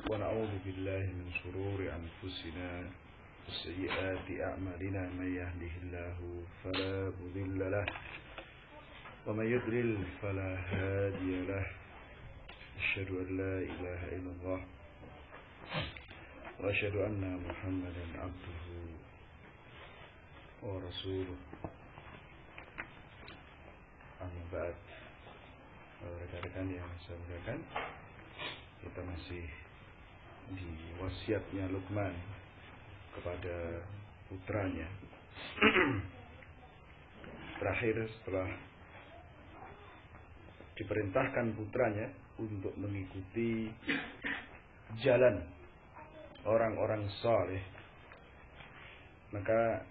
ونعوذ بالله من شرور أنفسنا وسيئات أعمالنا من يهده الله فلا مضل له ومن يضلل فلا هادي له أشهد أن لا إله إلا الله وأشهد أن محمدا عبده ورسوله amma ba'd. Rekan-rekan yang saya muliakan, kita masih di wasiatnya Luqman kepada putranya. Terakhir setelah diperintahkan putranya untuk mengikuti jalan orang-orang saleh, maka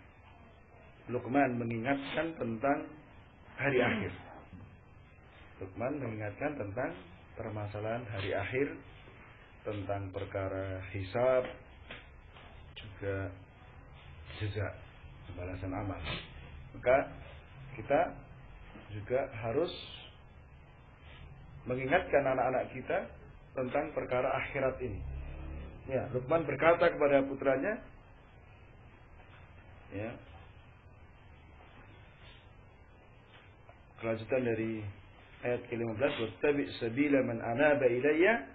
Luqman mengingatkan tentang hari akhir. Luqman mengingatkan tentang permasalahan hari akhir, tentang perkara hisab, juga jazaa, pembalasan amal. Maka kita juga harus mengingatkan anak-anak kita tentang perkara akhirat ini. Ya, Luqman berkata kepada putranya, ya, kelanjutan dari ayat ke-15, wattabi' sabila man anaba ilayya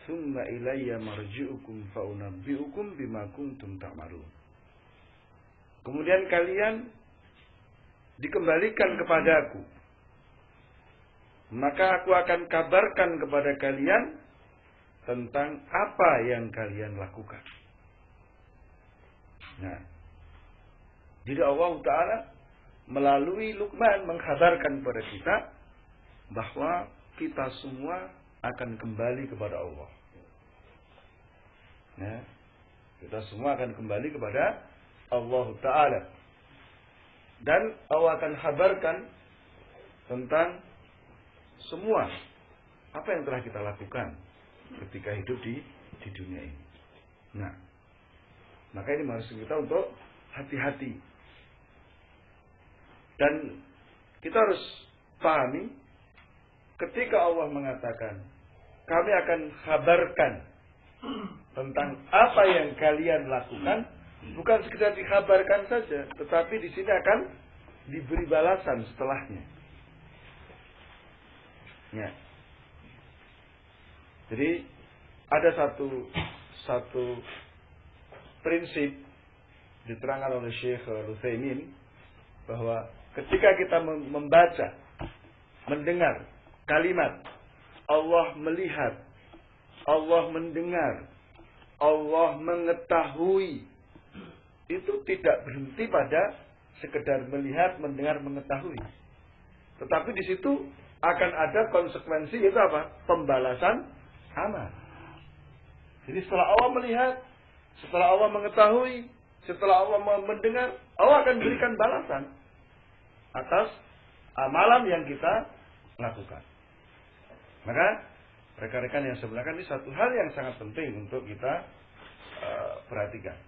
thumma ilayya marji'ukum fa unabbi'ukum bima kuntum ta'malun. Kemudian kalian dikembalikan kepadaku, maka aku akan kabarkan kepada kalian tentang apa yang kalian lakukan. Nah, jadi Allah Ta'ala melalui Luqman mengkhabarkan kepada kita bahwa kita semua akan kembali kepada Allah. Ya, kita semua akan kembali kepada Allah Ta'ala. Dan Allah akan khabarkan tentang semua apa yang telah kita lakukan ketika hidup di dunia ini. Nah, maka ini maksud kita untuk hati-hati. Dan kita harus pahami, ketika Allah mengatakan, kami akan kabarkan tentang apa yang kalian lakukan, bukan sekedar dikabarkan saja, tetapi di sini akan diberi balasan setelahnya. Ya. Jadi ada satu prinsip diterangkan oleh Syekh Al-Utsaimin, bahwa ketika kita membaca, mendengar kalimat Allah melihat, Allah mendengar, Allah mengetahui, itu tidak berhenti pada sekedar melihat, mendengar, mengetahui. Tetapi di situ akan ada konsekuensi, yaitu apa? Pembalasan amal. Jadi setelah Allah melihat, setelah Allah mengetahui, setelah Allah mendengar, Allah akan berikan balasan atas amalan yang kita lakukan. Maka rekan-rekan yang sebenarnya ini satu hal yang sangat penting untuk kita perhatikan.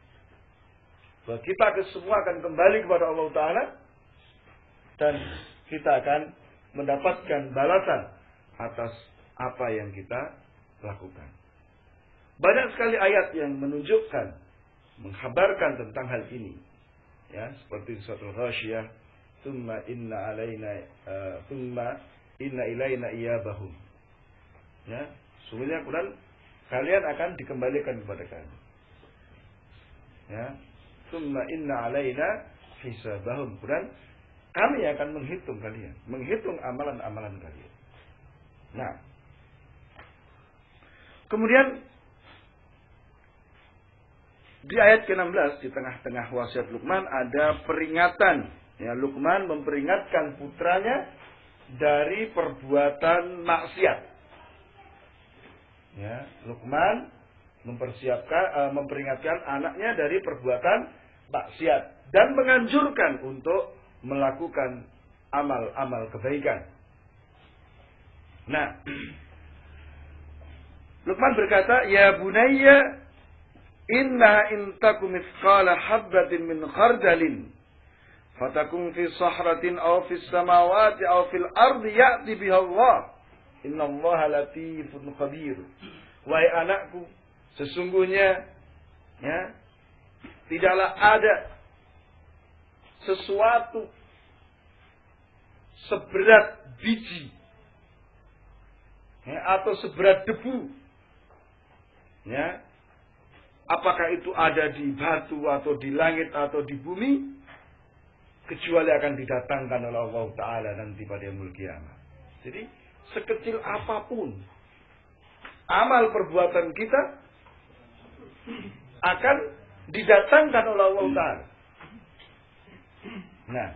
Bahwa kita semua akan kembali kepada Allah Ta'ala, dan kita akan mendapatkan balasan atas apa yang kita lakukan. Banyak sekali ayat yang menunjukkan, mengkhabarkan tentang hal ini. Ya, seperti surat Al-Ghasyiyah, thumma inna ilaina iyabahum. Ya, sungguhnya Quran, kalian akan dikembalikan kepada kami. Ya, thumma inna alaina hisabahum. Quran, kami akan menghitung kalian, menghitung amalan-amalan kalian. Nah, kemudian di ayat ke-16, di tengah-tengah wasiat Luqman, ada peringatan. Ya, Luqman memperingatkan putranya dari perbuatan maksiat. Ya, Luqman memperingatkan anaknya dari perbuatan maksiat dan menganjurkan untuk melakukan amal-amal kebaikan. Nah, Luqman berkata, "Ya bunayya, inna in takum mithqala habbatin min khardalin Fatakun fi sahratin aw fis samawati aw fil ardi ya'ti biha Allah. Innallaha latifun khabir. Wahai anakku, sesungguhnya ya, tidaklah ada sesuatu seberat biji ya, atau seberat debu ya, apakah itu ada di batu atau di langit atau di bumi, kecuali akan didatangkan oleh Allah Ta'ala nanti pada yaumul qiyamah. Jadi sekecil apapun amal perbuatan kita akan didatangkan oleh Allah Ta'ala. Nah,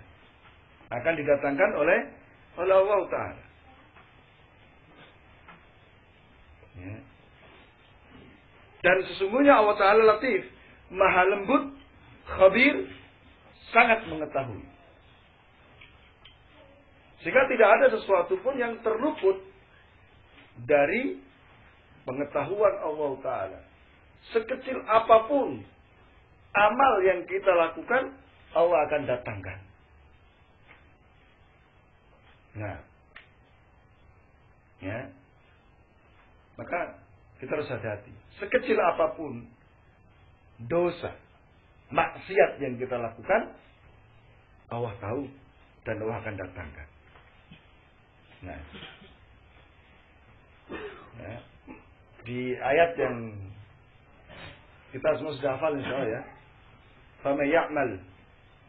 akan didatangkan oleh Allah Ta'ala. Ya. Dan sesungguhnya Allah Ta'ala latif, maha lembut, khabir, sangat mengetahui. Sehingga tidak ada sesuatu pun yang terluput dari pengetahuan Allah Ta'ala. Sekecil apapun amal yang kita lakukan, Allah akan datangkan. Nah, ya, maka kita harus hati-hati. Sekecil apapun dosa, maksiat yang kita lakukan, Allah tahu dan Allah akan datangkan. Nah, ya, di ayat yang kita semua sudah hafal insyaallah ya. Faman ya'mal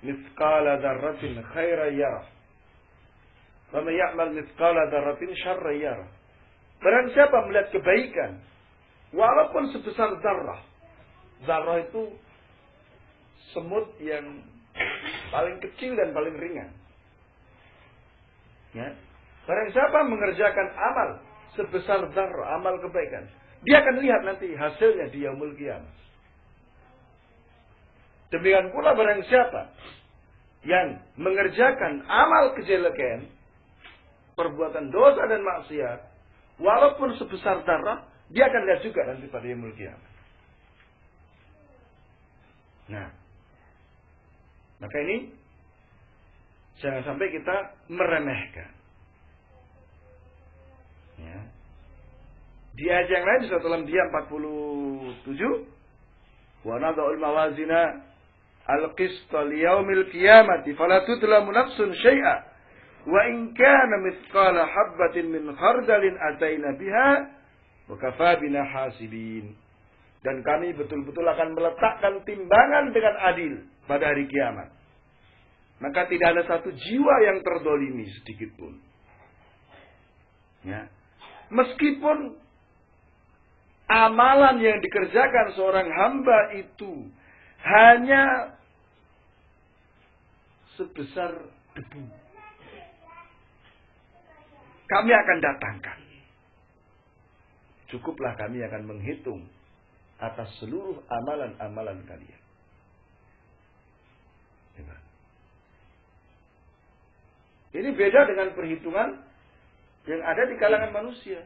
mithqala dzarratin khairan yarah. Faman ya'mal mithqala dzarratin syarran yarah. Barang siapa melihat kebaikan walaupun sebesar zarrah. Zarrah itu semut yang paling kecil dan paling ringan. Ya. Barang siapa mengerjakan amal sebesar zarrah, amal kebaikan, dia akan lihat nanti hasilnya di yaumul qiyamah. Demikian pula barang siapa yang mengerjakan amal kejelekan, perbuatan dosa dan maksiat, walaupun sebesar zarrah, dia akan lihat juga nanti pada yaumul qiyamah. Nah, maka ini jangan sampai kita meremehkan. Ya. Di ayat yang lain surat Al-Anbiya 47, wa nadha'ul mawazina al-qista liyaumil qiyamati fala tudlamu nafsun syai'a wa in kana mithqala habbatin min khardalin ataina biha wa kafa bina hasibin. Dan kami betul-betul akan meletakkan timbangan dengan adil pada hari kiamat. Maka tidak ada satu jiwa yang terdolimi sedikit pun. Ya. Meskipun amalan yang dikerjakan seorang hamba itu hanya sebesar debu, kami akan datangkan. Cukuplah kami akan menghitung atas seluruh amalan-amalan kalian. Ini beda dengan perhitungan yang ada di kalangan manusia.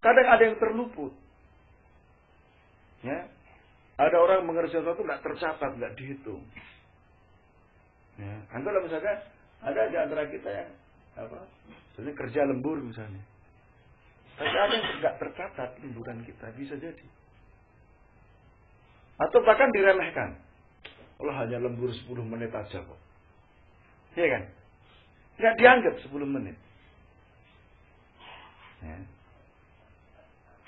Kadang ada yang terluput. Ya. Ada orang mengerjakan sesuatu nggak tercatat, nggak dihitung. Ya. Anggaplah misalkan ada di antara kita yang misalnya kerja lembur misalnya. Tapi ada yang nggak tercatat lemburan kita, bisa jadi. Atau bahkan diremehkan. Allah hanya lembur 10 menit aja kok. Iya kan? Nggak dianggap 10 menit. Ya.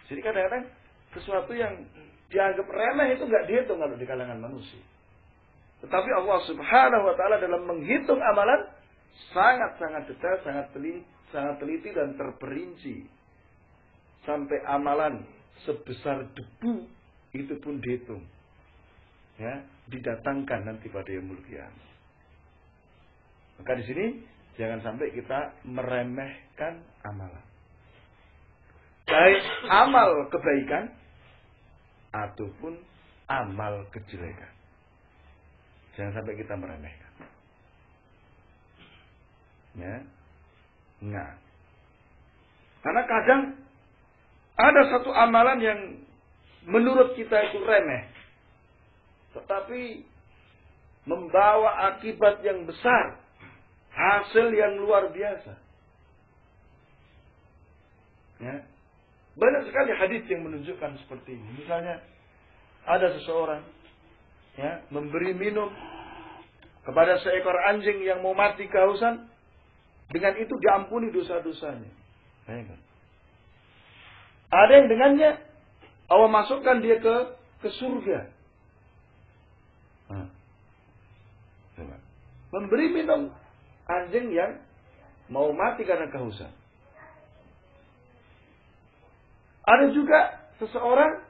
Jadi kadang-kadang sesuatu yang dianggap remeh itu nggak dihitung kalau di kalangan manusia. Tetapi Allah Subhanahu wa Ta'ala dalam menghitung amalan sangat-sangat detail, sangat teliti dan terperinci. Sampai amalan sebesar debu itu pun dihitung. Ya, didatangkan nanti pada yaumul qiyamah. Maka di sini jangan sampai kita meremehkan amalan. Baik amal kebaikan ataupun amal kejelekan. Jangan sampai kita meremehkan. Ya. Nah. Karena kadang ada satu amalan yang menurut kita itu remeh. Tetapi membawa akibat yang besar, hasil yang luar biasa. Ya. Banyak sekali hadis yang menunjukkan seperti ini. Misalnya ada seseorang memberi minum kepada seekor anjing yang mau mati kehausan, dengan itu diampuni dosa-dosanya. Ada yang dengannya Allah masukkan dia ke surga. Memberi minum anjing yang mau mati karena kehausan. Ada juga seseorang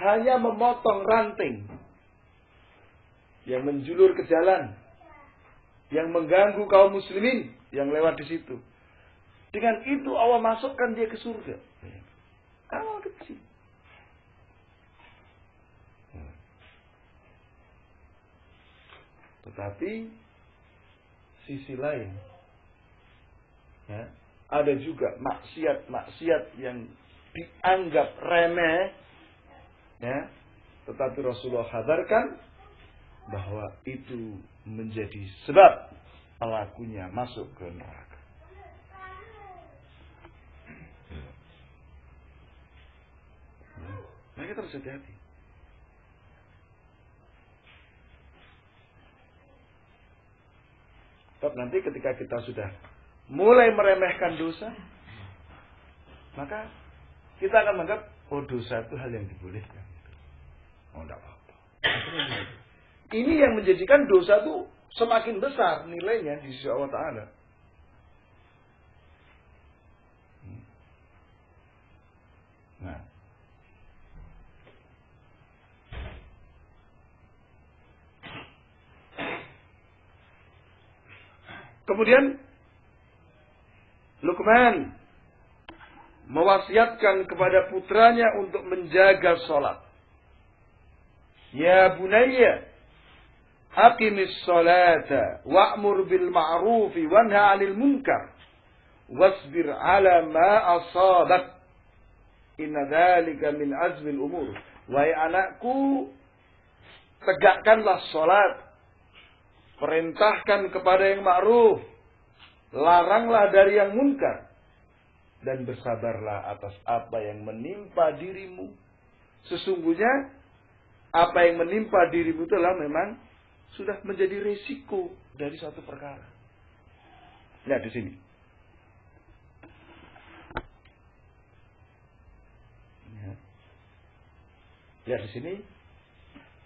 hanya memotong ranting yang menjulur ke jalan, yang mengganggu kaum muslimin yang lewat di situ. Dengan itu Allah masukkan dia ke surga. Amal kecil. Tetapi sisi lain, ada juga maksiat-maksiat yang dianggap remeh, tetapi Rasulullah hadarkan bahwa itu menjadi sebab pelakunya masuk ke neraka. Nah, kita harus hati-hati. Sebab nanti ketika kita sudah mulai meremehkan dosa, maka kita akan menganggap, oh dosa itu hal yang dibolehkan. Oh tidak apa-apa. Ini yang menjadikan dosa itu semakin besar nilainya di sisi Allah Ta'ala. Nah, kemudian Luqman mewasiatkan kepada putranya untuk menjaga sholat. Ya bunayya, aqimis sholata wa'mur bil ma'rufi wanha 'anil munkar wasbir 'ala ma asabak. Inna dzalika min azmil umur. Wahai anakku, tegakkanlah sholat, perintahkan kepada yang ma'ruf, laranglah dari yang munkar, dan bersabarlah atas apa yang menimpa dirimu. Sesungguhnya apa yang menimpa dirimu itu adalah memang sudah menjadi resiko dari suatu perkara. Lihat di sini. Lihat di sini.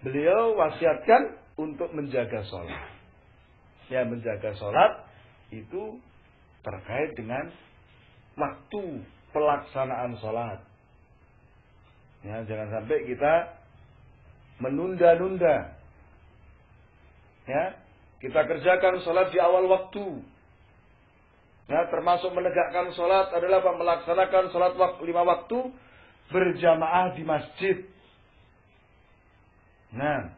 Beliau wasiatkan untuk menjaga sholat. Ya, menjaga sholat itu terkait dengan waktu pelaksanaan sholat. Ya, jangan sampai kita menunda-nunda. Ya, kita kerjakan sholat di awal waktu. Ya, termasuk menegakkan sholat adalah melaksanakan sholat 5 waktu berjamaah di masjid. Nah,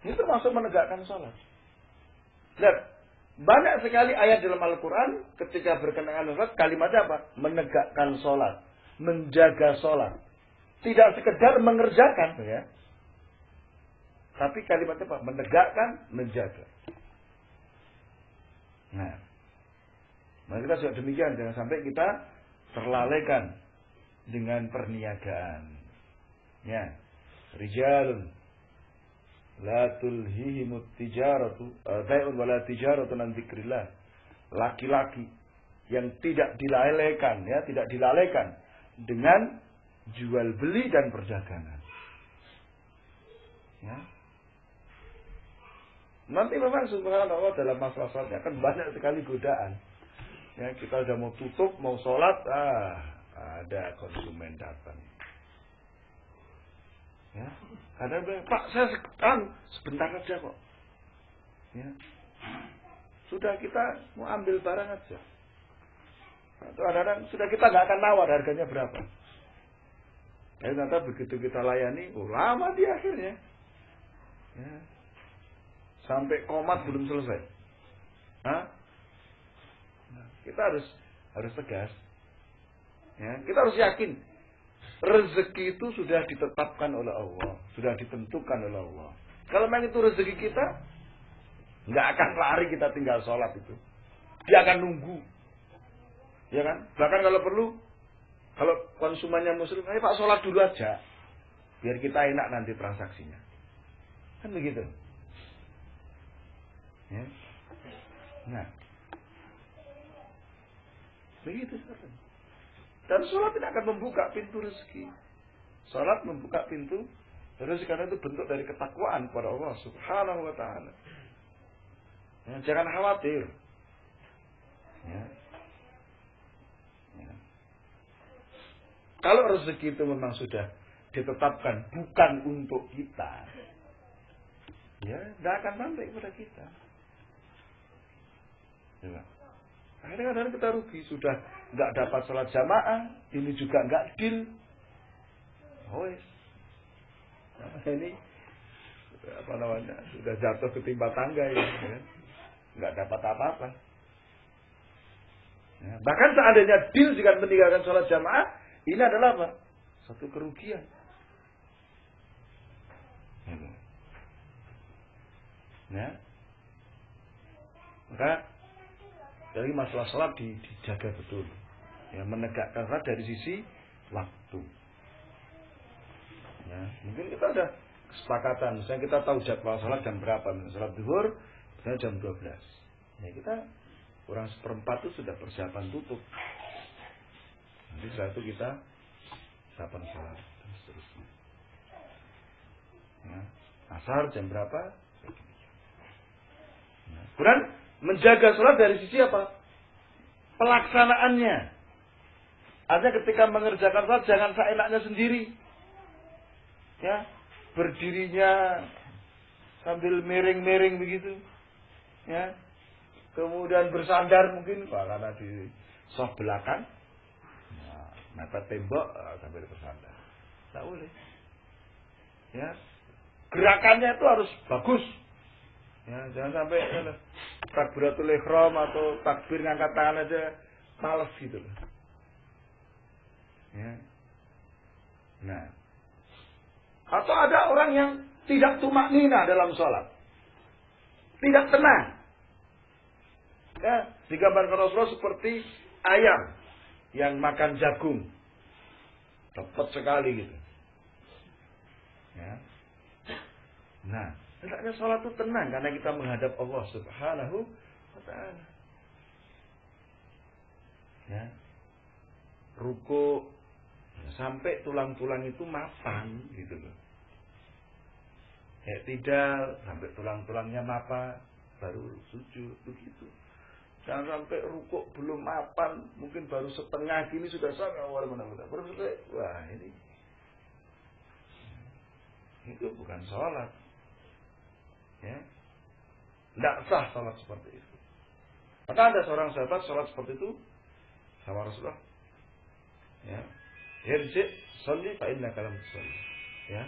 ini termasuk menegakkan sholat. Lihat, banyak sekali ayat dalam Al-Quran ketika berkenaan sholat, kalimatnya apa? Menegakkan sholat, menjaga sholat. Tidak sekedar mengerjakan, ya. Tapi kalimatnya apa? Menegakkan, menjaga. Nah, maka kita sudah demikian, jangan sampai kita terlalaikan dengan perniagaan. Ya, rijalun la tulhihimut tijaratu bai'un wala tijaratu an dzikrillah. Laki-laki yang tidak dilalaikan, ya, tidak dilalaikan dengan jual beli dan perdagangan. Ya. Nanti memang subhanallah dalam masalah sholatnya akan banyak sekali godaan. Ya, kita udah mau tutup, mau sholat, ada konsumen datang. Ya, kadang bilang, Pak, saya sebentar aja kok. Ya, sudah kita mau ambil barang aja. Atau kadang-kadang sudah kita nggak akan nawar harganya berapa. Ya, ternyata begitu kita layani, lama di akhirnya. Ya. Sampai komat belum selesai. Nah, kita harus tegas. Ya, kita harus yakin rezeki itu sudah ditetapkan oleh Allah, sudah ditentukan oleh Allah. Kalau memang itu rezeki kita, nggak akan lari kita tinggal sholat itu. Dia akan nunggu. Ya kan? Bahkan kalau perlu, kalau konsumennya muslim, ayo Pak sholat dulu aja. Biar kita enak nanti transaksinya. Kan begitu. Ya. Nah. Begitu saja. Dan sholat tidak akan membuka pintu rezeki. Sholat membuka pintu rezeki karena itu bentuk dari ketakwaan kepada Allah Subhanahu wa ta'ala. Ya, jangan khawatir. Ya. Ya. Kalau rezeki itu memang sudah ditetapkan bukan untuk kita, ya tidak akan sampai kepada kita. Ya. Akhirnya kadang kita rugi, sudah nggak dapat sholat jamaah, ini juga nggak deal. Oh, nah, ini apa namanya sudah jatuh ketimpa tangga ya, nggak dapat apa-apa. Ya, bahkan seandainya deal jika meninggalkan sholat jamaah, ini adalah apa? Satu kerugian. Ya. Maka dari masalah sholat dijaga betul. Ya, menegakkan sholat dari sisi waktu. Ya, mungkin kita ada kesepakatan. Misalnya kita tahu jadwal sholat jam berapa. Misalnya sholat zuhur, misalnya jam 12. Ya, kita kurang seperempat itu sudah persiapan tutup. Nanti setelah itu kita persiapan sholat dan seterusnya. Ya, asar jam berapa? Ya. Kemudian menjaga sholat dari sisi apa? Pelaksanaannya. Artinya ketika mengerjakan sholat jangan seenaknya sendiri. Ya, berdirinya sambil miring-miring begitu. Ya. Kemudian bersandar mungkin karena di soft belakang. Nah, mepet tembok sambil bersandar. Tidak boleh. Ya. Gerakannya itu harus bagus. Ya, jangan sampai takbiratul ihram atau takbir ngangkat tangan aja males gitu loh. Ya. Nah, atau ada orang yang tidak tumaknina dalam sholat, tidak tenang. Ya, digambarkan Rasulullah seperti ayam yang makan jagung, cepat sekali gitu. Ya. Nah, hendaknya sholat itu tenang karena kita menghadap Allah Subhanahu wa ta'ala. Ya. Ruku sampai tulang-tulang itu mapan gitu loh. Tidak sampai tulang-tulangnya mapan baru sujud begitu. Jangan sampai rukuk belum mapan, mungkin baru setengah gini sudah sangat awal mana-mana. Baru selesai, wah ini itu bukan sholat. Ya, tidak sah sholat seperti itu. Maka ada seorang sahabat sholat seperti itu sama Rasulullah. Ya, irji sholli fa innaka lam tusalli. Ya,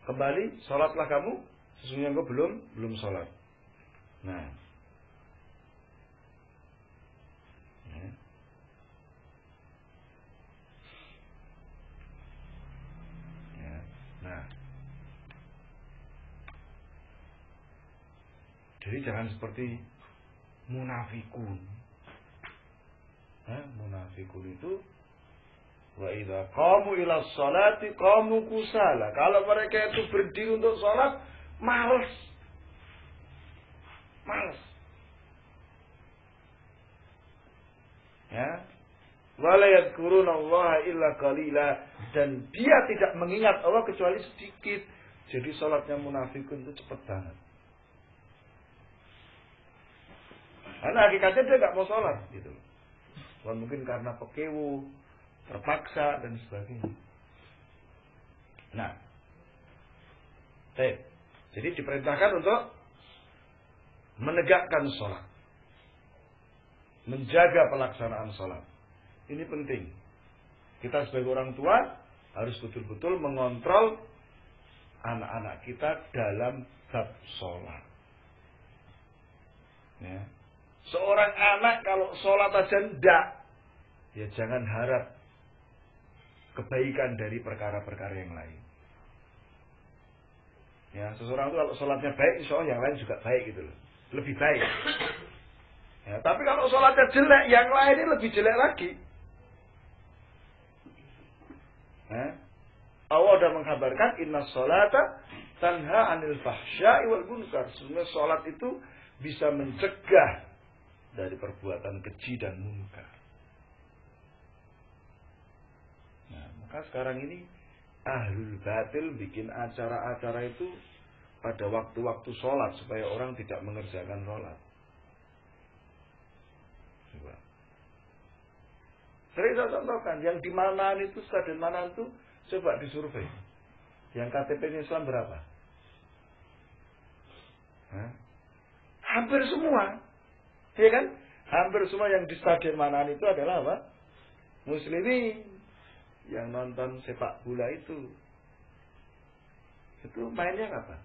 kembali sholatlah kamu, sesungguhnya engkau belum sholat. Nah, ya. Ya. Nah, jadi jangan seperti munafikun. Munafikun itu wa idza qamu ila sholati qamu kusala. Kalau mereka itu berdiri untuk sholat, malas. Ya. Wala yadhkuruna Allah illa qalila, dan dia tidak mengingat Allah kecuali sedikit. Jadi sholatnya munafikun itu cepat banget. Karena hakikatnya dia nggak mau sholat gitu. Mungkin karena pekewu, terpaksa dan sebagainya. Nah, jadi diperintahkan untuk menegakkan sholat, menjaga pelaksanaan sholat. Ini penting. Kita sebagai orang tua harus betul-betul mengontrol anak-anak kita dalam bab sholat. Ya. Seorang anak kalau sholat aja enggak, ya jangan harap kebaikan dari perkara-perkara yang lain. Ya, seseorang itu kalau sholatnya baik, insya Allah yang lain juga baik gitu loh. Lebih baik. Ya, tapi kalau sholatnya jelek, yang lain ini lebih jelek lagi. Ya. Allah sudah mengkabarkan inna sholata tanha anil fahsya'i wal munkar. Sebenarnya sholat itu bisa mencegah dari perbuatan keji dan munkar. Nah, maka sekarang ini ahlul batil bikin acara-acara itu pada waktu-waktu sholat supaya orang tidak mengerjakan sholat. Coba. Sering saya contohkan, yang di Manan itu, stadion Manan itu, coba disurvei. Yang KTP-nya Islam berapa? Hah? Hampir semua. Ya kan? Hampir semua yang di stadion Manan itu adalah apa? Muslimin. Yang nonton sepak bola itu. Itu mainnya kapan?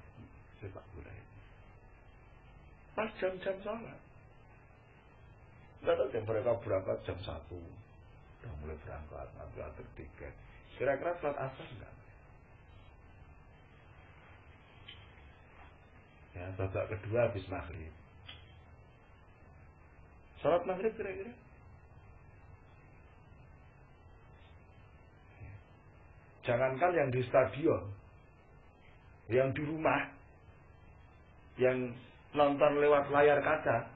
Sepak bola itu. Pas jam-jam sholat. Enggak tahu jam mereka berangkat jam 1. Udah mulai berangkat, ngambil tiket. Kira-kira sholat asar enggak? Ya, babak kedua habis maghrib. Sholat maghrib kira-kira? Jangankan yang di stadion, yang di rumah, yang nonton lewat layar kaca,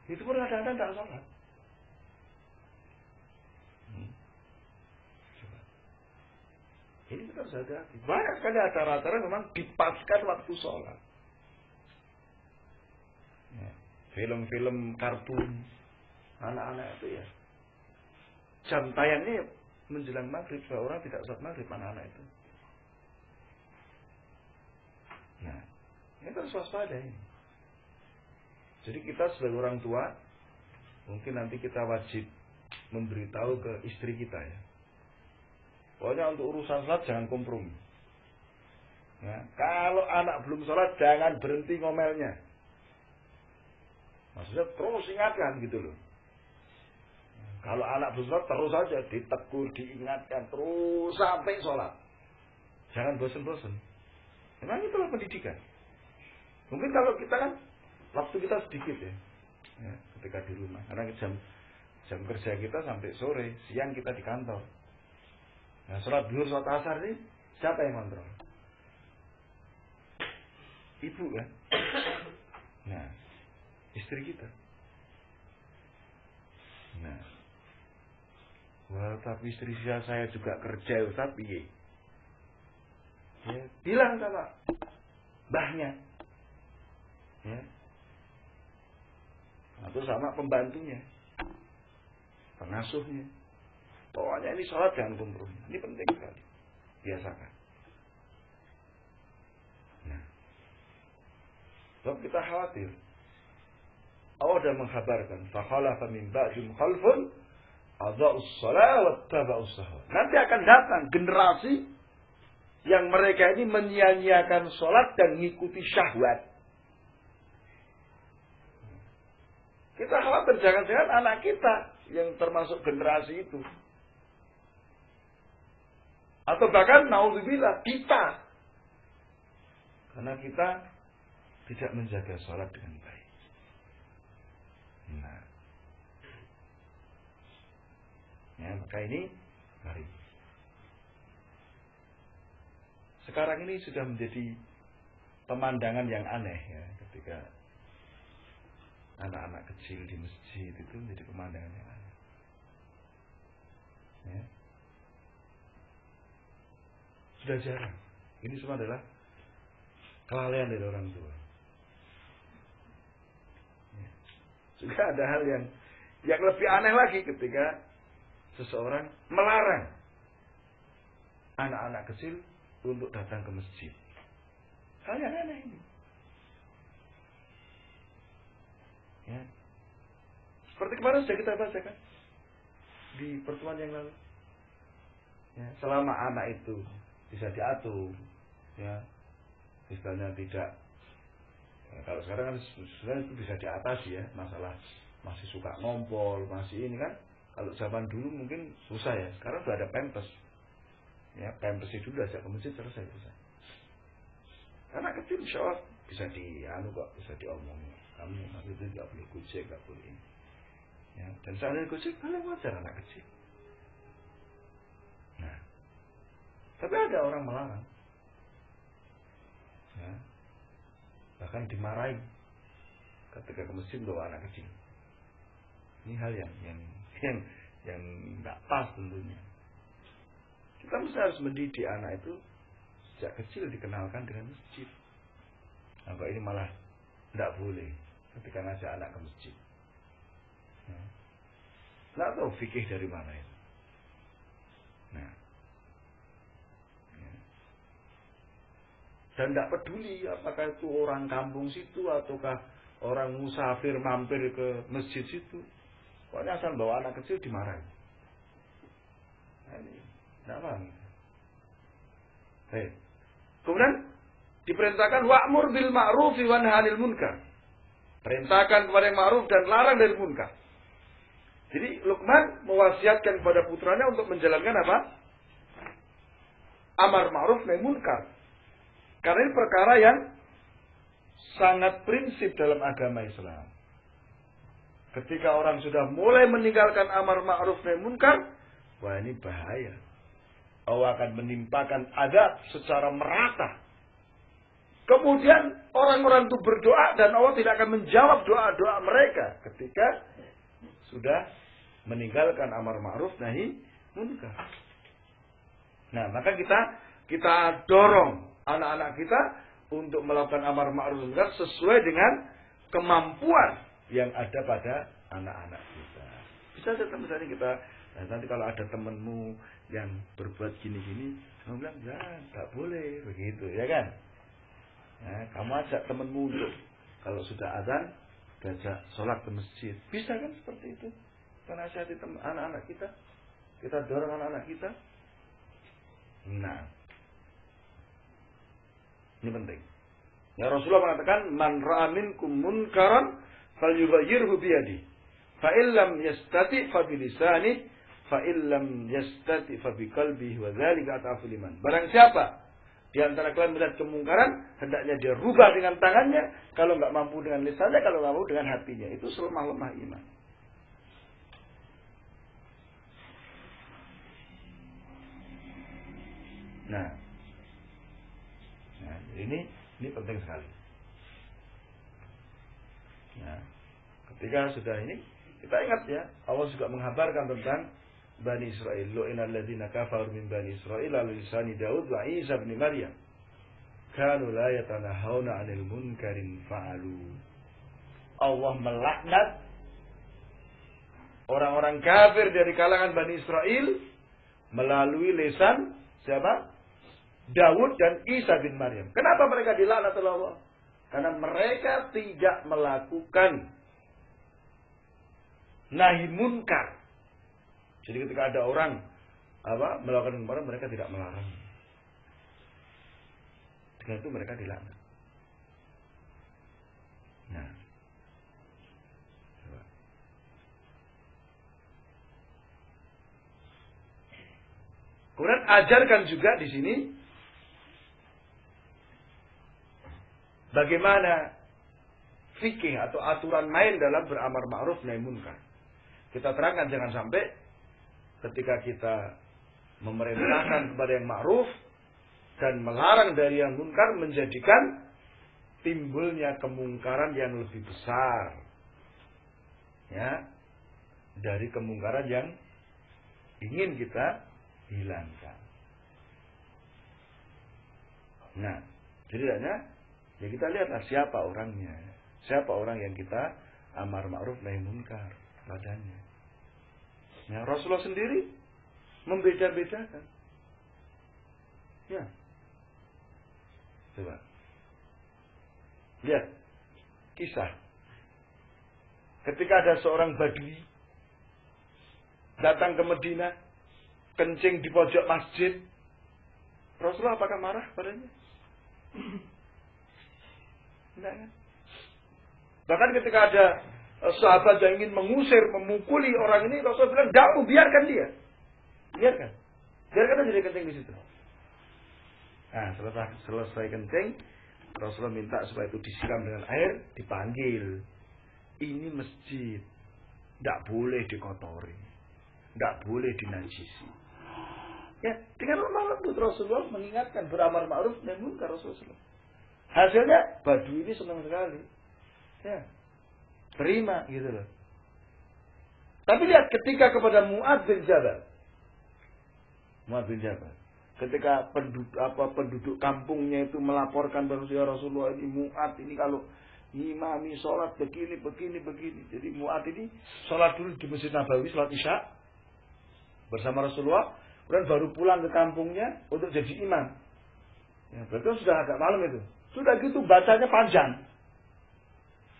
itu pun kadang-kadang tidak sholat. Ini kita harus hati-hati. Banyak sekali acara-acara memang dipaskan waktu sholat. Ya. Film-film kartun anak-anak itu ya, jam tayangnya menjelang maghrib, supaya orang tidak sholat maghrib anak-anak itu. Nah, ini harus waspada ini. Jadi kita sebagai orang tua, mungkin nanti kita wajib memberitahu ke istri kita ya. Pokoknya untuk urusan sholat jangan kompromi. Ya, kalau anak belum sholat jangan berhenti ngomelnya. Maksudnya terus ingatkan gitu loh. Kalau anak belum sholat terus saja ditegur, diingatkan terus sampai sholat. Jangan bosan-bosan. Memang itulah pendidikan. Mungkin kalau kita kan waktu kita sedikit ya, ketika di rumah. Karena jam kerja kita sampai sore, siang kita di kantor. Nah, sholat zuhur, sholat asar ini siapa yang kontrol? Ibu kan? Nah, istri kita. Nah, wah, tapi istri saya juga kerja, tapi ya, bilang sama mbahnya, ya, atau sama pembantunya, pengasuhnya. Pokoknya ini sholat jangan kompromi. Ini penting sekali. Biasakan. Nah, sebab kita khawatir. Allah sudah mengkhabarkan, fakhalafa min ba'dihim khalfun adza'us shalah wattaba'us shahawat. Nanti akan datang generasi yang mereka ini menyia-nyiakan sholat dan mengikuti syahwat. Kita khawatir jangan-jangan anak kita yang termasuk generasi itu. Atau bahkan naudzubillah kita. Karena kita tidak menjaga sholat dengan baik. Nah, ya, maka ini mari. Sekarang ini sudah menjadi pemandangan yang aneh ya, ketika anak-anak kecil di masjid itu menjadi pemandangan yang aneh. Ya. Sudah jarang. Ini semua adalah kelalaian dari orang tua. Ya. Juga ada hal yang lebih aneh lagi ketika seseorang melarang anak-anak kecil untuk datang ke masjid. Hal yang aneh ini. Ya. Seperti kemarin sudah kita bacakan di pertemuan yang lalu. Ya, selama anak itu bisa diatur, ya, misalnya tidak. Ya, kalau sekarang kan sebenarnya itu bisa diatasi ya, masalah masih suka ngompol, masih ini kan. Kalau zaman dulu mungkin susah ya. Sekarang sudah ada Pampers. Ya, Pampers itu sudah ajak ke masjid selesai. Anak kecil insya Allah bisa bisa diomong. Kamu waktu itu nggak boleh gojek, nggak boleh ini. Ya, dan seandainya gojek, paling wajar anak kecil. Nah, tapi ada orang melarang. Ya, bahkan dimarahi ketika ke masjid bawa anak kecil. Ini hal yang nggak pas tentunya. Kita mesti harus mendidik anak itu sejak kecil dikenalkan dengan masjid. Nah, kok ini malah tidak boleh ketika ngajak anak ke masjid. Nggak tahu fikih dari mana itu. Nah, dan tidak peduli apakah itu orang kampung situ ataukah orang musafir mampir ke masjid situ. Pokoknya asal bawa anak kecil dimarahi. Nah, ini tidak paham. Baik. Kemudian diperintahkan wa'mur bil ma'rufi wanha 'anil munkar. Perintahkan kepada yang ma'ruf dan larang dari munkar. Jadi Luqman mewasiatkan kepada putranya untuk menjalankan apa? Amar ma'ruf nahi munkar. Karena ini perkara yang sangat prinsip dalam agama Islam. Ketika orang sudah mulai meninggalkan amar ma'ruf nahi munkar, wah ini bahaya. Allah akan menimpakan adab secara merata. Kemudian orang-orang itu berdoa dan Allah tidak akan menjawab doa-doa mereka ketika sudah meninggalkan amar ma'ruf nahi munkar. Nah, maka kita dorong anak-anak kita untuk melakukan amar ma'ruf nahi munkar sesuai dengan kemampuan yang ada pada anak-anak kita. Bisa saja misalnya kita nanti kalau ada temanmu yang berbuat gini-gini, kamu bilang, ya, tak boleh begitu, ya kan? Nah, kamu ajak temanmu untuk kalau sudah azan, diajak sholat ke masjid. Bisa kan seperti itu? Kita nasihati anak-anak kita, kita dorong anak-anak kita. Nah, ini penting. Ya Rasulullah mengatakan, man ra'a minkum munkaran falyughayyirhu biyadihi. Fa illam yastati fa bilisanihi, fa illam yastati fa biqalbihi wa dzalika ata'aful iman. Barang siapa di antara kalian melihat kemungkaran, hendaknya dia rubah dengan tangannya. Kalau nggak mampu dengan lisannya, kalau nggak mampu dengan hatinya. Itu selemah-lemah iman. Nah, ini penting sekali. Nah, ketika sudah ini, kita ingat ya, Allah juga menghabarkan tentang Bani Israel, lu'inal ladzina kafaru min Bani Israel ala lisani Daud wa Isa bin Maryam. Kanu la yatanahawna 'anil munkarin fa'alu. Allah melaknat orang-orang kafir dari kalangan Bani Israel melalui lisan siapa? Daud dan Isa bin Maryam. Kenapa mereka dilaknat oleh Allah? Karena mereka tidak melakukan nahi munkar. Jadi ketika ada orang melakukan kemungkaran, mereka tidak melarang. Dengan itu mereka dilaknat. Nah, coba. Kemudian ajarkan juga di sini bagaimana fikih atau aturan main dalam beramar ma'ruf nahi munkar. Kita terangkan jangan sampai ketika kita memerintahkan kepada yang ma'ruf dan melarang dari yang munkar menjadikan timbulnya kemungkaran yang lebih besar. Ya, dari kemungkaran yang ingin kita hilangkan. Nah, jadi ya kita lihatlah siapa orangnya. Siapa orang yang kita amar ma'ruf nahi munkar padanya. Ya, Rasulullah sendiri membeda-bedakan. Ya. Coba. Lihat kisah. Ketika ada seorang Badui datang ke Madinah, kencing di pojok masjid, Rasulullah apakah marah padanya? Tidak kan? Bahkan ketika ada sahabat yang ingin mengusir, memukuli orang ini, Rasulullah bilang, "Jangan, biarkan dia. Biarkan aja dia kencing di situ." Nah, selesai kencing, Rasulullah minta supaya itu disiram dengan air, dipanggil. Ini masjid, tidak boleh dikotori, tidak boleh dinajisi. Ya, dengan lemah lembut Rasulullah mengingatkan, beramar ma'ruf nahi munkar Rasulullah. Hasilnya Badui ini senang sekali. Ya, terima gitu loh. Tapi lihat ketika kepada Mu'adz bin Jabal. Ketika penduduk kampungnya itu melaporkan bahwa Rasulullah ini Mu'adz ini kalau ngimami sholat begini. Jadi Mu'adz ini sholat dulu di Masjid Nabawi, sholat Isya bersama Rasulullah, kemudian baru pulang ke kampungnya untuk jadi imam. Ya, berarti sudah agak malam itu. Sudah gitu bacanya panjang.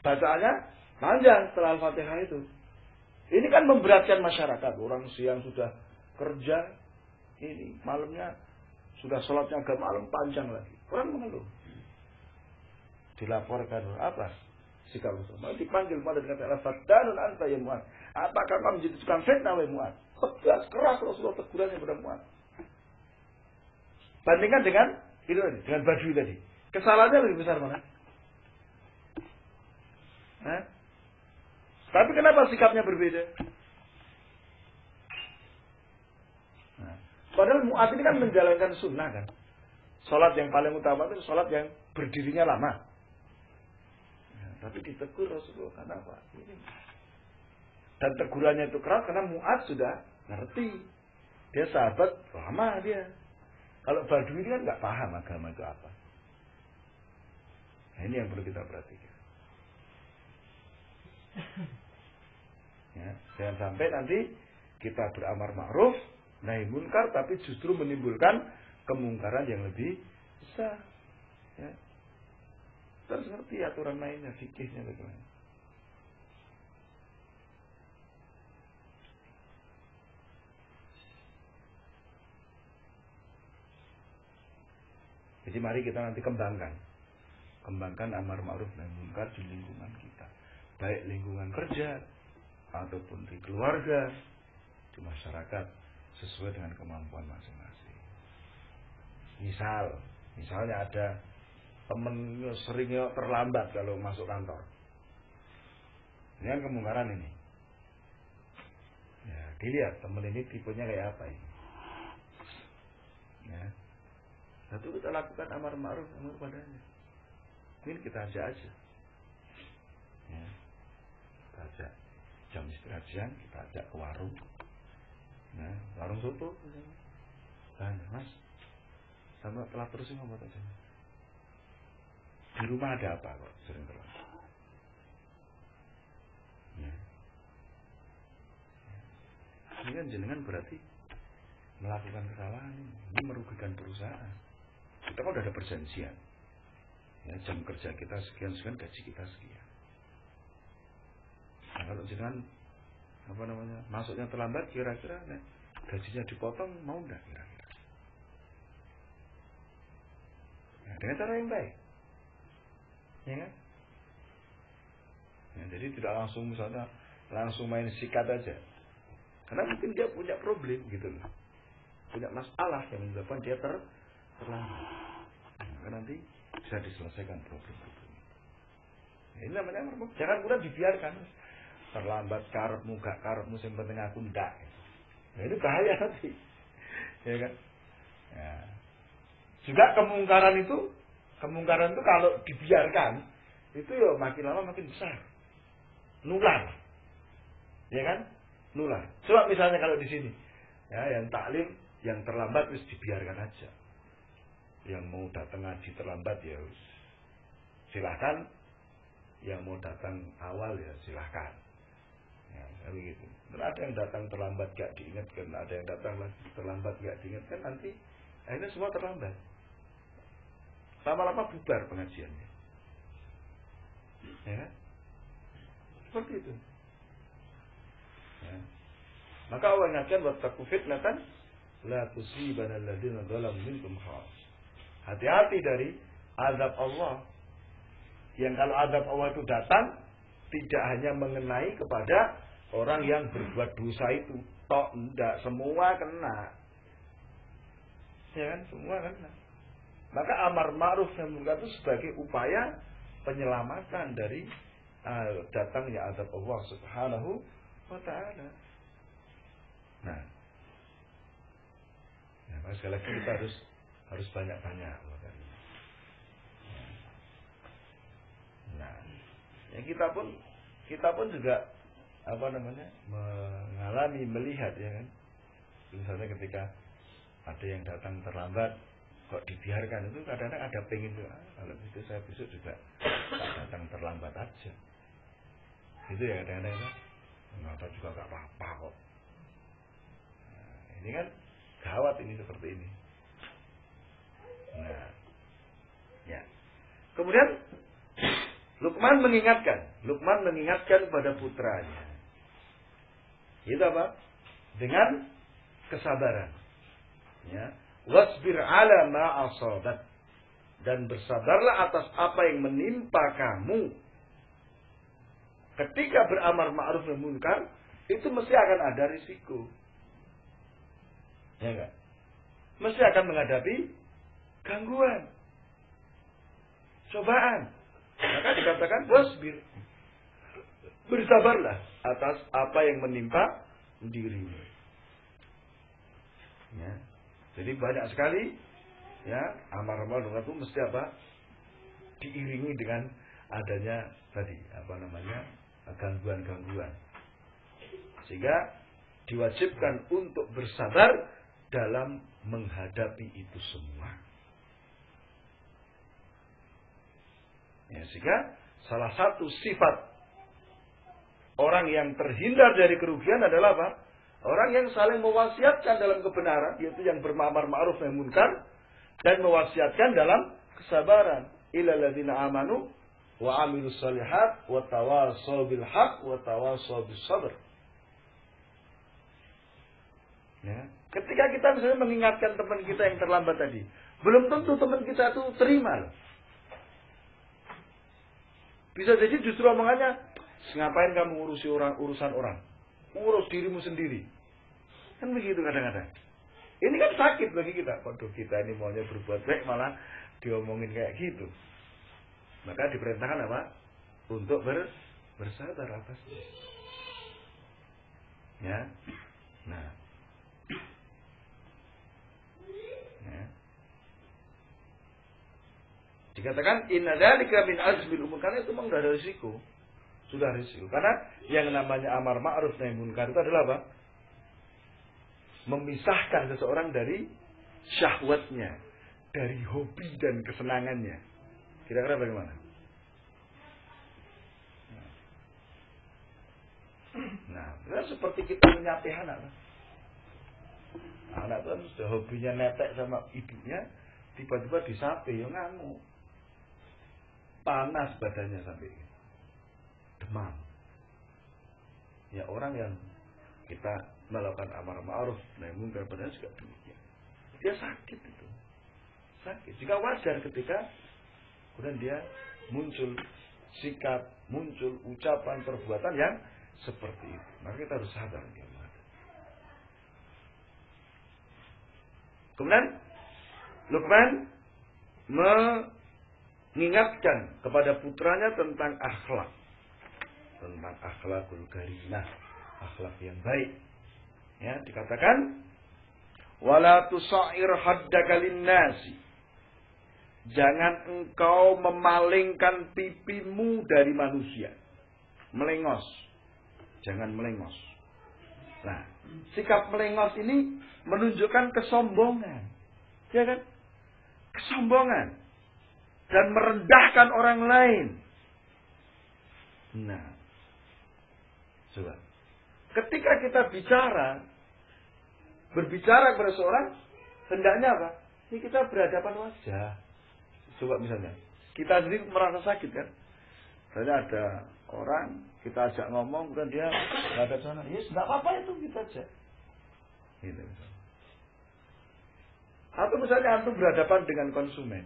Bacaannya panjang setelah Al-Fatihah itu. Ini kan memberatkan masyarakat. Orang siang sudah kerja, ini malamnya sudah sholatnya agak malam panjang lagi. Orang mengeluh. Dilaporkan apa? Sikap Rasulullah. Dipanggil pada kata al-fattanun anta ya Mu'adz. Apakah kamu menjadi tukang fitnah wahai Mu'adz? Tegas keras Rasulullah tegurannya pada Mu'adz. Bandingkan dengan itu tadi, dengan Badui tadi. Kesalahannya lebih besar mana? Hah? Tapi kenapa sikapnya berbeda? Nah, padahal Mu'adz ini kan menjalankan sunnah kan. Sholat yang paling utama itu sholat yang berdirinya lama. Nah, tapi ditegur Rasulullah kenapa? Dan tegurannya itu keras karena Mu'adz sudah ngerti. Dia sahabat lama dia. Kalau Badui ini kan nggak paham agama itu apa. Nah, ini yang perlu kita perhatikan. Ya, jangan sampai nanti kita beramar ma'ruf nahi munkar tapi justru menimbulkan kemungkaran yang lebih besar. Ya. Kita harus ngerti aturan mainnya, fikihnya bagaimana. Jadi mari kita nanti kembangkan amar ma'ruf nahi munkar di lingkungan kita, baik lingkungan kerja ataupun di keluarga, di masyarakat, sesuai dengan kemampuan masing-masing. Misalnya ada temennya seringnya terlambat kalau masuk kantor. Ini kan kemungkaran ini. Ya, dilihat temen ini tipenya kayak apa ini. Ya. Satu kita lakukan amar ma'ruf padanya. Mungkin kita ajak aja. Ya. Kita ajak jam istirahat siang, kita ajak ke warung. Nah, warung soto misalnya. Mas, sama telah terus ngomong aja. Di rumah ada apa kok sering telat? Ya. Ini kan jenengan berarti melakukan kesalahan ini merugikan perusahaan. Kita kan udah ada perjanjian. Ya, jam kerja kita sekian, gaji kita sekian. Nah, kalau jenengan masuknya terlambat, kira-kira gajinya dipotong, mau enggak kira-kira? Nah, dengan cara yang baik, ya kan? Ya, jadi tidak langsung main sikat aja, karena mungkin dia punya problem gitu loh, punya masalah yang menyebabkan dia terlambat. Nah, nanti bisa diselesaikan problem-problem. Ya, ini namanya jangan mudah dibiarkan. Terlambat karepmu gak karepmu yang penting aku ndak. Nah, itu bahaya nanti. Ya kan? Ya. Juga kemungkaran itu kalau dibiarkan itu ya makin lama makin besar. Nular. Ya kan? Nular. Coba misalnya kalau di sini ya yang taklim yang terlambat wis dibiarkan aja. Yang mau datang ngaji terlambat ya silahkan. Yang mau datang awal ya silahkan. Ya, begitu. Dan ada yang datang terlambat gak diingatkan, ada yang datang terlambat gak diingatkan, nanti akhirnya semua terlambat. Lama-lama bubar pengajiannya. Ya, seperti itu. Ya. Maka Allah ingatkan wattaqu fitnatan la tusibanna alladziina dzalamu minkum khas. Hati-hati dari azab Allah. Yang kalau azab Allah itu datang tidak hanya mengenai kepada orang yang berbuat dosa itu, enggak, semua kena. Ya kan, semua kena. Maka amar ma'ruf nahi munkar itu sebagai upaya penyelamatan dari datangnya azab Allah Subhanahu wa ta'ala. Nah, sekali lagi kita harus banyak-banyak. Nah, ya kita pun juga mengalami, melihat ya kan. Misalnya ketika ada yang datang terlambat, kok dibiarkan, itu kadang-kadang ada pengen tuh, kalau gitu saya besok juga datang terlambat aja. Gitu ya kadang-kadang itu. Enggak juga enggak apa-apa kok. Nah, ini kan gawat ini seperti ini. Nah, ya. Kemudian Luqman mengingatkan pada putranya. Itu apa? Dengan kesabaran. Ya. Wasbir ala ma asabat. Dan bersabarlah atas apa yang menimpa kamu. Ketika beramar ma'ruf nahi munkar, itu mesti akan ada risiko. Ya enggak? Mesti akan menghadapi gangguan, cobaan. Maka dikatakan wasbir. Bersabarlah atas apa yang menimpa dirimu. Ya. Jadi banyak sekali ya amar ma'ruf itu mesti apa? Diiringi dengan adanya tadi gangguan-gangguan. Sehingga diwajibkan untuk bersabar dalam menghadapi itu semua. Ya, sehingga salah satu sifat orang yang terhindar dari kerugian adalah apa? Orang yang saling mewasiatkan dalam kebenaran, yaitu yang beramar ma'ruf nahi munkar dan mewasiatkan dalam kesabaran. Illal ladzina amanu wa amilus shalihat wa tawashaw bil haqq wa tawashaw bis sabr. Ya. Ketika kita misalnya mengingatkan teman kita yang terlambat tadi, belum tentu teman kita itu terima loh. Bisa jadi justru omongannya, ngapain kamu ngurusi urusan orang? Urus dirimu sendiri. Kan begitu kadang-kadang. Ini kan sakit bagi kita. Waduh, kita ini maunya berbuat baik malah diomongin kayak gitu. Maka diperintahkan apa? Untuk bersabar atasnya. Ya. Nah. Ya. Dikatakan inna dzalika min azmil umur, karena itu memang sudah ada risiko. Sudah risiko. Karena yang namanya amar ma'ruf nahi munkar itu adalah apa? Memisahkan seseorang dari syahwatnya, dari hobi dan kesenangannya. Kira-kira bagaimana? Nah, seperti kita menyapih anak. Anak itu kan sudah hobinya netek sama ibunya, tiba-tiba disapih, ya ngamuk. Panas badannya sampai demam. Ya orang yang kita melakukan amar ma'ruf nahi munkar padahal juga demikian. Dia sakit itu. Sakit. Jika wajar ketika kemudian dia muncul sikap, muncul ucapan, perbuatan yang seperti itu. Maka kita harus sabar. Kemudian Luqman mengingatkan kepada putranya tentang akhlak. Tentang akhlakul karimah, akhlak yang baik. Ya, dikatakan wala tusair haddaka linnasi. Jangan engkau memalingkan pipimu dari manusia. Melengos. Jangan melengos. Nah, sikap melengos ini menunjukkan kesombongan. Ya kan? Kesombongan. Dan merendahkan orang lain. Nah, coba. Ketika kita berbicara kepada seorang, hendaknya apa? Ini kita berhadapan wajah. Coba misalnya, kita sendiri merasa sakit kan? Misalnya ada orang, kita ajak ngomong, bukan dia menghadap sana. Ya, tidak apa-apa itu, kita aja. Gitu. Atau misalnya antum berhadapan dengan konsumen.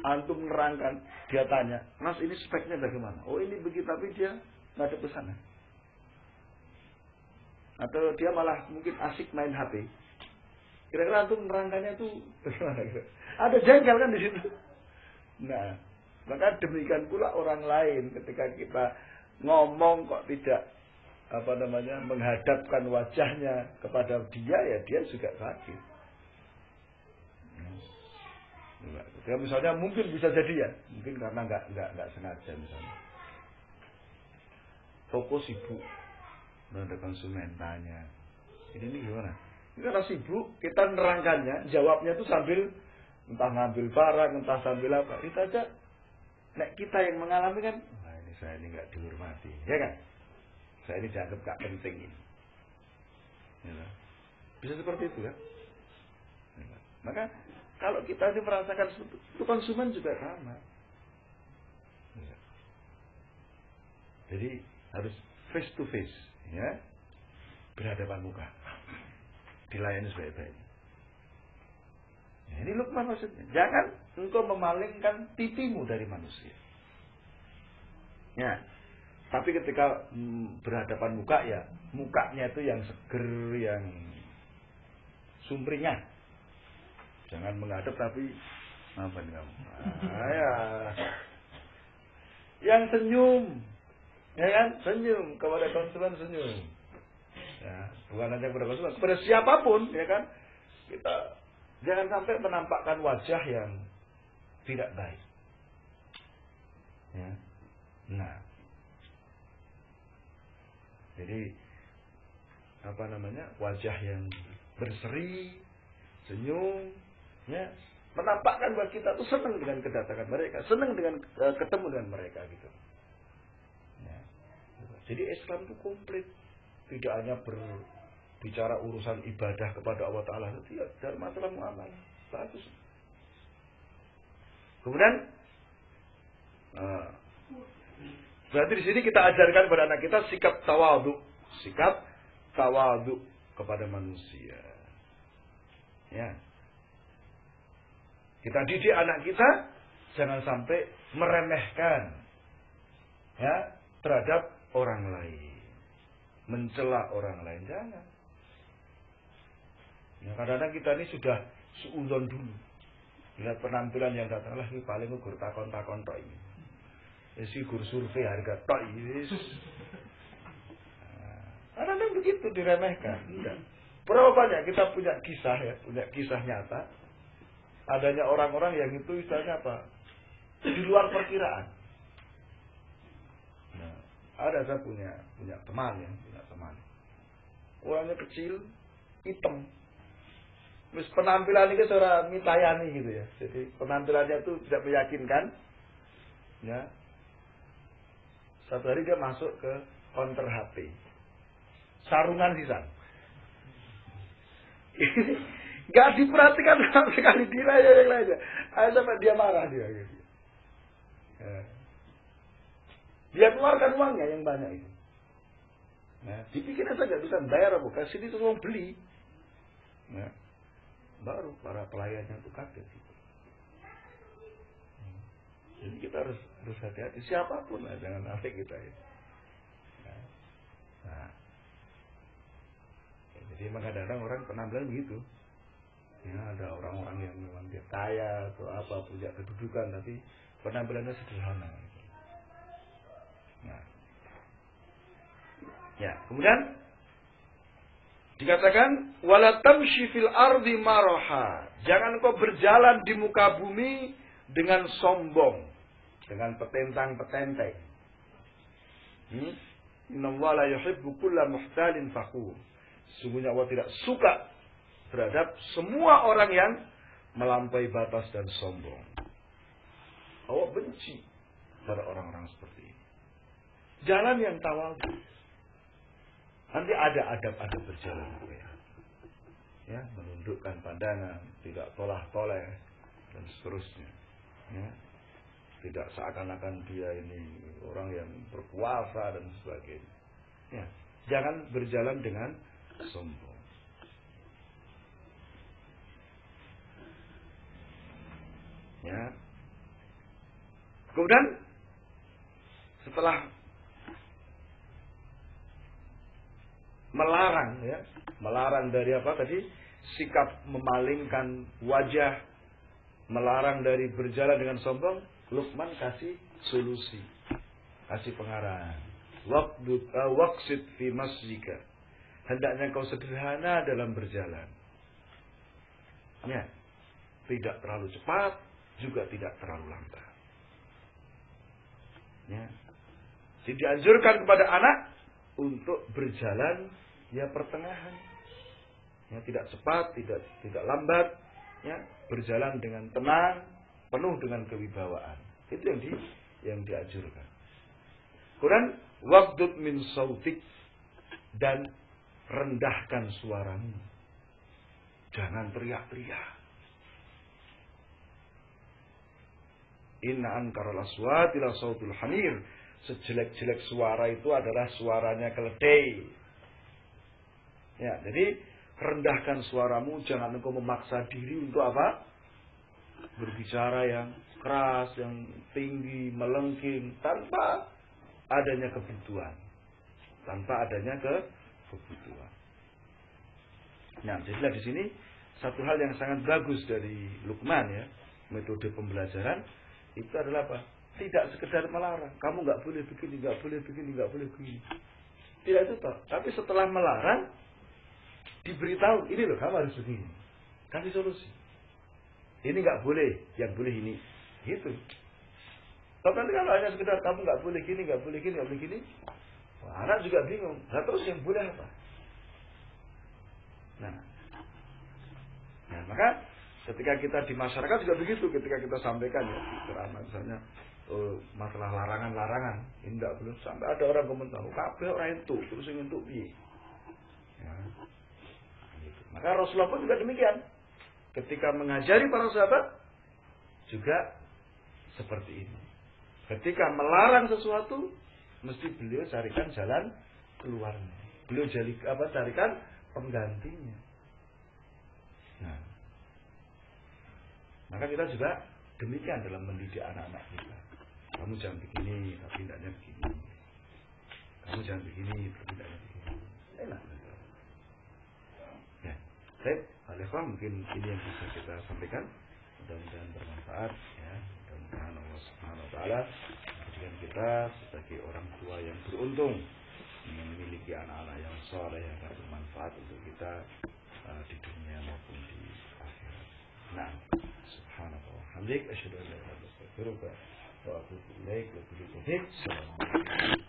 Antum menerangkan, dia tanya, Mas ini speknya bagaimana? Oh ini begitu, tapi dia nggak ada pesanan. Atau dia malah mungkin asik main HP. Kira-kira antum nerangkannya tuh bagaimana? Ada jengkel kan di situ. Nah, maka demikian pula orang lain ketika kita ngomong kok tidak menghadapkan wajahnya kepada dia, ya dia juga sakit. Ya, misalnya mungkin bisa jadi ya, mungkin karena nggak sengaja misalnya. Toko sibuk, ada konsumen tanya, ini gimana? Ini karena sibuk, kita nerangkannya, jawabnya tuh sambil entah ngambil barang, entah sambil apa. Itu aja, nek kita yang mengalami kan, nah ini saya ini nggak dihormati, ya kan? Saya ini dianggap gak penting ini. Ya, bisa seperti itu kan? Ya, maka kalau kita ini merasakan itu, konsumen juga sama. Ya. Jadi harus face to face, ya, berhadapan muka, dilayani sebaik-baiknya. Ya, ini Luqman maksudnya. Jangan engkau memalingkan pipimu dari manusia. Ya. Tapi ketika berhadapan muka, ya mukanya itu yang seger, yang sumringah. Jangan menghadap tapi apa nih kamu? Ya. Yang senyum, ya kan? Senyum kepada konsumen, senyum. Ya, bukan hanya kepada konsumen, kepada siapapun, ya kan? Kita jangan sampai menampakkan wajah yang tidak baik. Ya. Nah, jadi wajah yang berseri, senyum, ya, menampakkan bahwa kita tuh senang dengan kedatangan mereka, senang dengan ketemu dengan mereka gitu. Ya. Jadi Islam itu komplit, tidak hanya berbicara urusan ibadah kepada Allah Taala, tapi dalam masalah muamalah bagus. Kemudian berarti di sini kita ajarkan kepada anak kita sikap tawadhu kepada manusia. Ya. Kita didik anak kita jangan sampai meremehkan, ya, terhadap orang lain, mencela orang lain, jangan. Ya, kadang-kadang kita ini sudah suudzon dulu. Lihat penampilan yang datang lah, ini paling ukur takon-takon tok ini. Figur survei harga tok ini. Kadang-kadang begitu diremehkan. Enggak. Berapa banyak kita punya kisah, ya, punya kisah nyata. Adanya orang-orang yang itu istilahnya apa? Di luar perkiraan. Nah, saya punya teman ya, orangnya kecil, hitam. Terus penampilan ini seorang mitayani gitu ya. Jadi penampilannya itu tidak meyakinkan. Ya. Satu hari dia masuk ke counter HP. Sarungan sisan. Gak diperhatikan sama sekali, diraya yang lainnya. Sampai dia marah dia. Gitu. Ya. Dia keluarkan uangnya yang banyak itu. Nah, dipikirnya saja bisa bayar apa? Kasih itu uang beli. Nah, baru para pelayannya itu kaget. Gitu. Jadi kita harus hati-hati siapapun lah, jangan sampai kita ya. Nah, jadi kadang-kadang orang penampilan begitu. Ya, ada orang-orang yang memang dia kaya atau apa, punya kedudukan, tapi penampilannya sederhana. Nah, ya, kemudian dikatakan wala tamshi fil ardi maraha. Jangan kau berjalan di muka bumi dengan sombong, dengan petentang-petenteng. Innallaha la yuhibbu kulla muhtalin fakhur. Sungguhnya Allah tidak suka terhadap semua orang yang melampaui batas dan sombong. Allah benci pada orang-orang seperti ini. Jalan yang tawadhu. Nanti ada adab-adab berjalan. Ya, menundukkan pandangan, tidak tolah-toleh dan seterusnya. Ya. Tidak seakan-akan dia ini orang yang berkuasa dan sebagainya. Ya. Jangan berjalan dengan sombong. Ya. Kemudian setelah melarang, ya, melarang dari apa tadi? sikap memalingkan wajah, melarang dari berjalan dengan sombong, Luqman kasih solusi, kasih pengarahan. Waqsid fi masjika. Hendaknya kau sederhana dalam berjalan. Ya, tidak terlalu cepat, juga tidak terlalu lambat. Ya. Jadi dianjurkan kepada anak untuk berjalan ya pertengahan. Ya, tidak cepat, tidak lambat, ya, berjalan dengan tenang, penuh dengan kewibawaan. Itu yang dianjurkan. Kemudian waqdud min sautik, dan rendahkan suaramu. Jangan teriak-teriak. Inna ankaral aswati la sautul hamir. Sejelek-jelek suara itu adalah suaranya keledai. Ya, jadi rendahkan suaramu, jangan engkau memaksa diri untuk apa? Berbicara yang keras, yang tinggi, melengking, tanpa adanya kebutuhan. Tanpa adanya kebutuhan. Nah, jadilah di sini satu hal yang sangat bagus dari Luqman, ya, metode pembelajaran itu adalah apa? Tidak sekedar melarang, kamu nggak boleh begini, nggak boleh begini, nggak boleh begini. Tidak itu toh. Tapi setelah melarang, diberitahu, ini loh kamu harus begini. Kasih solusi. Ini nggak boleh, yang boleh ini. Gitu. Tapi nanti kalau hanya sekedar kamu nggak boleh gini, nggak boleh gini, nggak boleh gini, anak juga bingung. Nah, terus yang boleh apa? Nah, maka ketika kita di masyarakat juga begitu. Ketika kita sampaikan ya, ceramah misalnya masalah larangan-larangan, ini tidak boleh, sampai ada orang komentar, kabeh orang itu, terus yang itu piye? Ya, gitu. Maka Rasulullah pun juga demikian. Ketika mengajari para sahabat juga seperti ini. Ketika melarang sesuatu, mesti beliau carikan jalan keluarnya. Beliau carikan penggantinya. Nah, maka kita juga demikian dalam mendidik anak-anak kita. Kamu jangan begini, tapi tidaknya begini. Kamu jangan begini, tapi tidaknya begini. Enak. Ya, baik, Al-Ikhwan, mungkin ini yang bisa kita sampaikan. Mudah-mudahan bermanfaat, ya. Mudah-mudahan Allah Subhanahu Wa Taala menjadikan kita sebagai orang tua yang beruntung, memiliki anak-anak yang saleh yang akan bermanfaat untuk kita di dunia maupun di akhirat. Nah, subhanallah wa hamdik, asyhadu an la ilaha illa anta, astaghfiruka wa atubu ilaik. Wa billahi taufiq. Assalamualaikum.